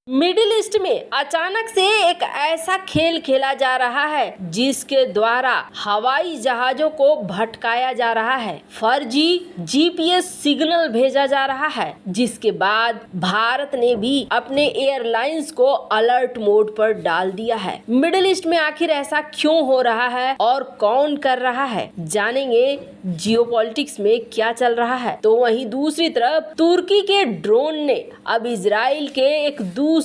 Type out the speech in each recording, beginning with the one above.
Middle east में अचानक से एक ऐसा खेल खेला जा रहा है जिसके द्वारा हवाई जहाजों को भटकाया जा रहा है, फर्जी जीपीएस सिग्नल भेजा जा रहा है, जिसके बाद भारत ने भी अपने एयरलाइंस को अलर्ट मोड पर डाल दिया है। मिडिल ईस्ट में आखिर ऐसा क्यों हो रहा है और कौन कर रहा है, जानेंगे जियोपॉलिटिक्स में क्या चल रहा है। तो वहीं दूसरी तरफ तुर्की के ड्रोन ने अब इजराइल के एक दूसरे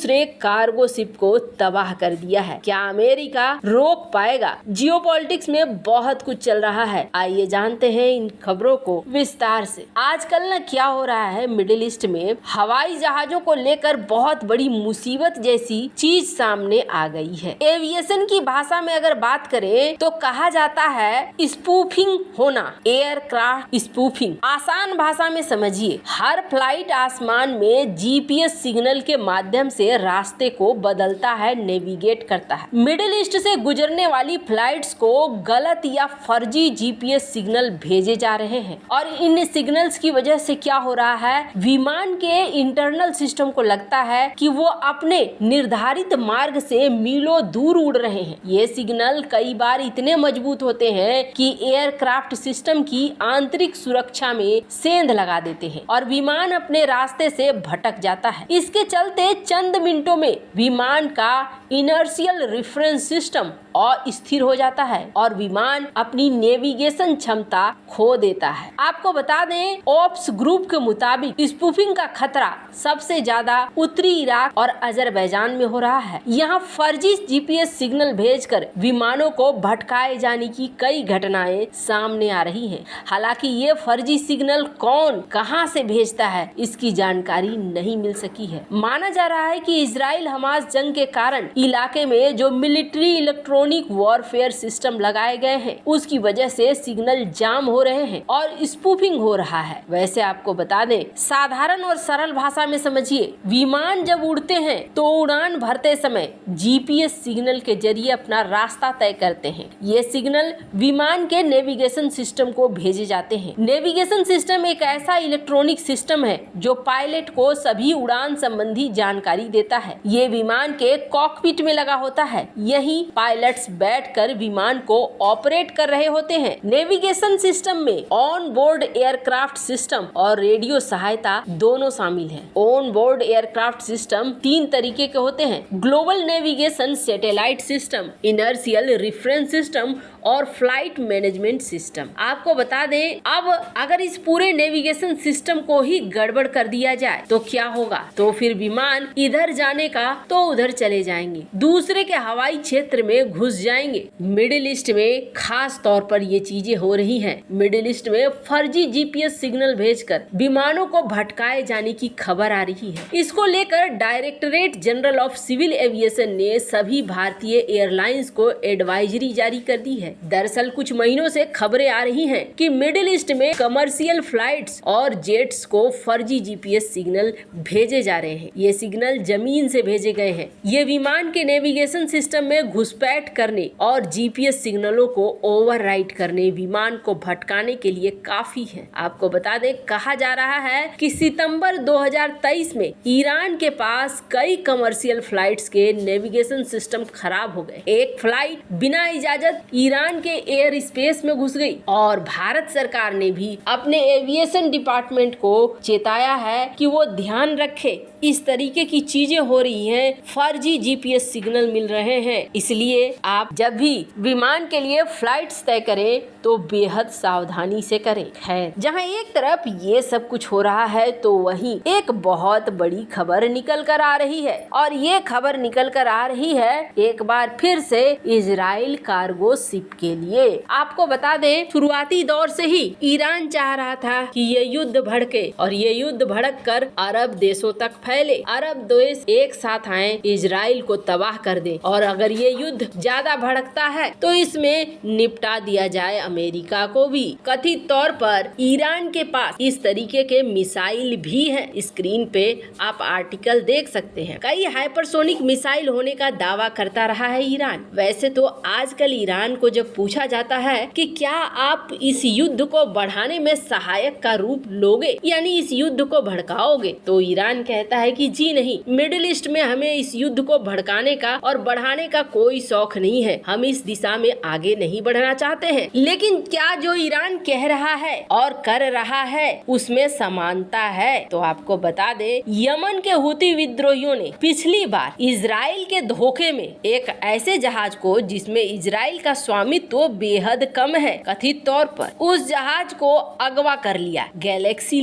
कार्गो शिप को तबाह कर दिया है। क्या अमेरिका रोक पाएगा? जियोपॉलिटिक्स में बहुत कुछ चल रहा है, आइए जानते हैं इन खबरों को विस्तार से। आजकल ना क्या हो रहा है, मिडिल ईस्ट में हवाई जहाजों को लेकर बहुत बड़ी मुसीबत जैसी चीज सामने आ गई है। एविएशन की भाषा में अगर बात करें तो कहा जाता है स्पूफिंग होना, एयरक्राफ्ट स्पूफिंग। आसान भाषा में समझिए, हर फ्लाइट आसमान में जीपीएस सिग्नल के माध्यम से रास्ते को बदलता है, नेविगेट करता है। मिडिल ईस्ट से गुजरने वाली फ्लाइट्स को गलत या फर्जी जीपीएस सिग्नल भेजे जा रहे हैं और इन सिग्नल्स की वजह से क्या हो रहा है, विमान के इंटरनल सिस्टम को लगता है कि वो अपने निर्धारित मार्ग से मीलों दूर उड़ रहे हैं। ये सिग्नल कई बार इतने मजबूत होते हैं कि एयरक्राफ्ट सिस्टम की आंतरिक सुरक्षा में सेंध लगा देते हैं और विमान अपने रास्ते से भटक जाता है। इसके चलते चंद मिनटों में विमान का इनर्शियल रेफरेंस सिस्टम अस्थिर हो जाता है और विमान अपनी नेविगेशन क्षमता खो देता है। आपको बता दें, ओप्स ग्रुप के मुताबिक स्पूफिंग का खतरा सबसे ज्यादा उत्तरी इराक और अजरबैजान में हो रहा है। यहाँ फर्जी जीपीएस सिग्नल भेजकर विमानों को भटकाए जाने की कई घटनाएं सामने आ रही हैं। हालांकि ये फर्जी सिग्नल कौन कहां से भेजता है, इसकी जानकारी नहीं मिल सकी है। माना जा रहा है कि इजराइल हमास जंग के कारण इलाके में जो मिलिट्री इलेक्ट्रॉनिक वॉरफेयर सिस्टम लगाए गए हैं उसकी वजह से सिग्नल जाम हो रहे हैं और स्पूफिंग हो रहा है। वैसे आपको बता दें, साधारण और सरल भाषा में समझिए, विमान जब उड़ते हैं तो उड़ान भरते समय जीपीएस सिग्नल के जरिए अपना रास्ता तय करते हैं। ये सिग्नल विमान के नेविगेशन सिस्टम को भेजे जाते हैं। नेविगेशन सिस्टम एक ऐसा इलेक्ट्रॉनिक सिस्टम है जो पायलट को सभी उड़ान संबंधी जानकारी देता है। ये विमान के कॉकपिट में लगा होता है। यही पायलट्स बैठकर विमान को ऑपरेट कर रहे होते हैं। नेविगेशन सिस्टम में ऑन बोर्ड एयरक्राफ्ट सिस्टम और रेडियो सहायता दोनों शामिल है। ऑन बोर्ड एयरक्राफ्ट सिस्टम 3 तरीके के होते हैं: global navigation satellite system, inertial reference system और फ्लाइट मैनेजमेंट सिस्टम। आपको बता दें, अब अगर इस पूरे नेविगेशन सिस्टम को ही गड़बड़ कर दिया जाए तो क्या होगा, तो फिर विमान इधर जाने का तो उधर चले जाएंगे, दूसरे के हवाई क्षेत्र में घुस जाएंगे। मिडिल ईस्ट में खास तौर पर ये चीजें हो रही हैं। मिडिल ईस्ट में फर्जी जीपीएस सिग्नल भेजकर विमानों को भटकाए जाने की खबर आ रही है। इसको लेकर directorate general of civil aviation ने सभी भारतीय एयरलाइंस को एडवाइजरी जारी कर दी है। दरअसल कुछ महीनों से खबरें आ रही हैं कि मिडिल ईस्ट में कमर्शियल फ्लाइट्स और जेट्स को फर्जी जीपीएस सिग्नल भेजे जा रहे हैं। ये सिग्नल जमीन से भेजे गए हैं। ये विमान के नेविगेशन सिस्टम में घुसपैठ करने और जीपीएस सिग्नलों को ओवरराइड करने, विमान को भटकाने के लिए काफी है। आपको बता दें, कहा जा रहा है कि सितंबर 2023 में ईरान के पास कई कमर्शियल फ्लाइट्स के नेविगेशन सिस्टम खराब हो गए। एक फ्लाइट बिना इजाजत ईरान के एयर स्पेस में घुस गई और भारत सरकार ने भी अपने एविएशन डिपार्टमेंट को चेताया है कि वो ध्यान रखे, इस तरीके की चीजें हो रही हैं, फर्जी जीपीएस सिग्नल मिल रहे हैं। इसलिए आप जब भी विमान के लिए फ्लाइट्स तय करें तो बेहद सावधानी से करें। खैर, जहां एक तरफ ये सब कुछ हो रहा है तो वहीं एक बहुत बड़ी खबर निकल कर आ रही है और ये खबर निकल कर आ रही है एक बार फिर से इजराइल कार्गो शिप के लिए। आपको बता दें, शुरुआती दौर से ही ईरान चाह रहा था कि ये युद्ध भड़के और ये युद्ध भड़क कर अरब देशों तक फैले, अरब देश एक साथ आए, इजराइल को तबाह कर दे और अगर ये युद्ध ज्यादा भड़कता है तो इसमें निपटा दिया जाए अमेरिका को भी। कथित तौर पर ईरान के पास इस तरीके के मिसाइल भी हैं। स्क्रीन पे आप आर्टिकल देख सकते हैं। कई हाइपरसोनिक मिसाइल होने का दावा करता रहा है ईरान। वैसे तो आजकल ईरान को जब पूछा जाता है कि क्या आप इस युद्ध को बढ़ाने में सहायक का रूप लोगे, यानी इस युद्ध को भड़काओगे, तो ईरान कहता है कि जी नहीं, मिडिल ईस्ट में हमें इस युद्ध को भड़काने का और बढ़ाने का कोई शौक नहीं है, हम इस दिशा में आगे नहीं बढ़ना चाहते हैं। लेकिन क्या जो ईरान कह रहा है और कर रहा है उसमें समानता है? तो आपको बता दे, यमन के हुती विद्रोहियों ने पिछली बार इजराइल के धोखे में एक ऐसे जहाज को जिसमें इजराइल का स्वामित्व बेहद कम है, कथित तौर पर उस जहाज को अगवा कर लिया। गैलेक्सी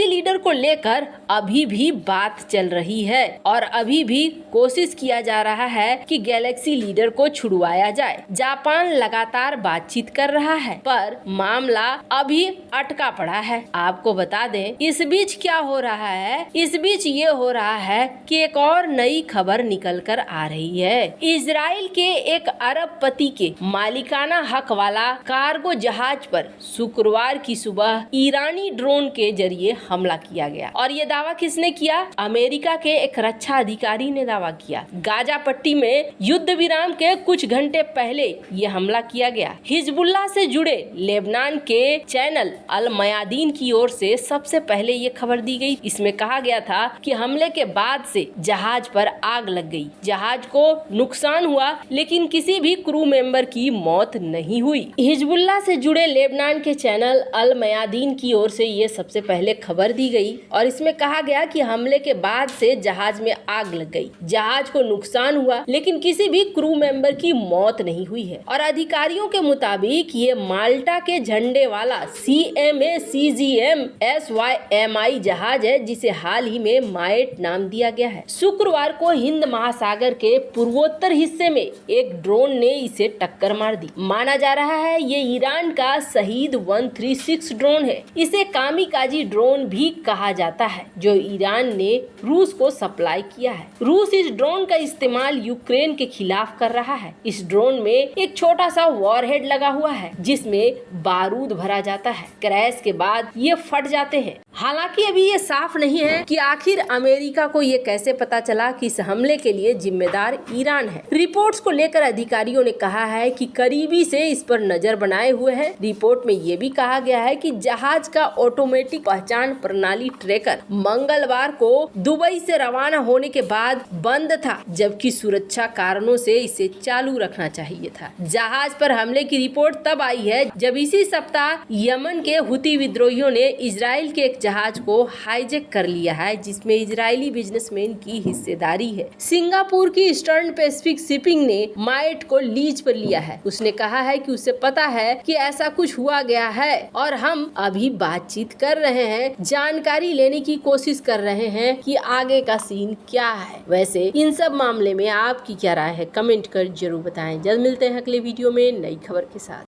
लीडर को लेकर अभी भी बात चल रही है और अभी भी कोशिश किया जा रहा है कि गैलेक्सी लीडर को छुड़वाया जाए। जापान लगातार बातचीत कर रहा है पर मामला अभी अटका पड़ा है। आपको बता दें, इस बीच क्या हो रहा है? इस बीच ये हो रहा है कि एक और नई खबर निकल कर आ रही है। इजराइल के एक अरबपति के मालिकाना हक वाला कार्गो जहाज पर शुक्रवार की सुबह ईरानी ड्रोन के जरिए हमला किया गया। और ये दावा किसने किया? अमेरिका के एक रक्षा अधिकारी ने दावा किया। गाजा पट्टी में युद्ध विराम के कुछ घंटे पहले ये हमला किया गया। हिजबुल्लाह से जुड़े लेबनान के चैनल अल मयादीन की ओर से सबसे पहले ये खबर दी गई। इसमें कहा गया था कि हमले के बाद से जहाज पर आग लग गई, जहाज को नुकसान हुआ लेकिन किसी भी क्रू मेंबर की मौत नहीं हुई। हिजबुल्लाह से जुड़े लेबनान के चैनल अल मयादीन की ओर से ये सबसे पहले खबर दी गई और इसमें कहा गया कि हमले के बाद से जहाज में आग लग गई, जहाज को नुकसान हुआ लेकिन किसी भी क्रू मेंबर की मौत नहीं हुई है। और अधिकारियों के मुताबिक ये माल्टा के झंडे वाला CMA CGM SYMI जहाज है जिसे हाल ही में माइट नाम दिया गया है। शुक्रवार को हिंद महासागर के पूर्वोत्तर हिस्से में एक ड्रोन ने इसे टक्कर मार दी। माना जा रहा है ये ईरान का शहीद 136 ड्रोन है। इसे कामिकाजी ड्रोन भी कहा जाता है जो ईरान ने रूस को सप्लाई किया है। रूस इस ड्रोन का इस्तेमाल यूक्रेन के खिलाफ कर रहा है। इस ड्रोन में एक छोटा सा वॉरहेड लगा हुआ है जिसमें बारूद भरा जाता है। क्रैश के बाद ये फट जाते हैं। हालांकि अभी ये साफ नहीं है कि आखिर अमेरिका को ये कैसे पता चला कि इस हमले के लिए जिम्मेदार ईरान है। रिपोर्ट्स को लेकर अधिकारियों ने कहा है कि करीबी से इस पर नजर बनाए हुए हैं। रिपोर्ट में ये भी कहा गया है कि जहाज का ऑटोमेटिक पहचान प्रणाली ट्रैकर मंगलवार को दुबई से रवाना होने के बाद बंद था, जबकि सुरक्षा कारणों से इसे चालू रखना चाहिए था। जहाज पर हमले की रिपोर्ट तब आई है जब इसी सप्ताह यमन के हुती विद्रोहियों ने इजराइल के एक जहाज को हाईजैक कर लिया है जिसमें इजरायली बिजनेसमैन की हिस्सेदारी है। सिंगापुर की ईस्टर्न पैसिफिक शिपिंग ने माइट को लीज पर लिया है। उसने कहा है कि उसे पता है कि ऐसा कुछ हुआ गया है और हम अभी बातचीत कर रहे हैं, जानकारी लेने की कोशिश कर रहे हैं कि आगे का सीन क्या है। वैसे इन सब मामले में आपकी क्या राय है? कमेंट कर जरूर बताएं। जल्द मिलते हैं अगले वीडियो में नई खबर के साथ।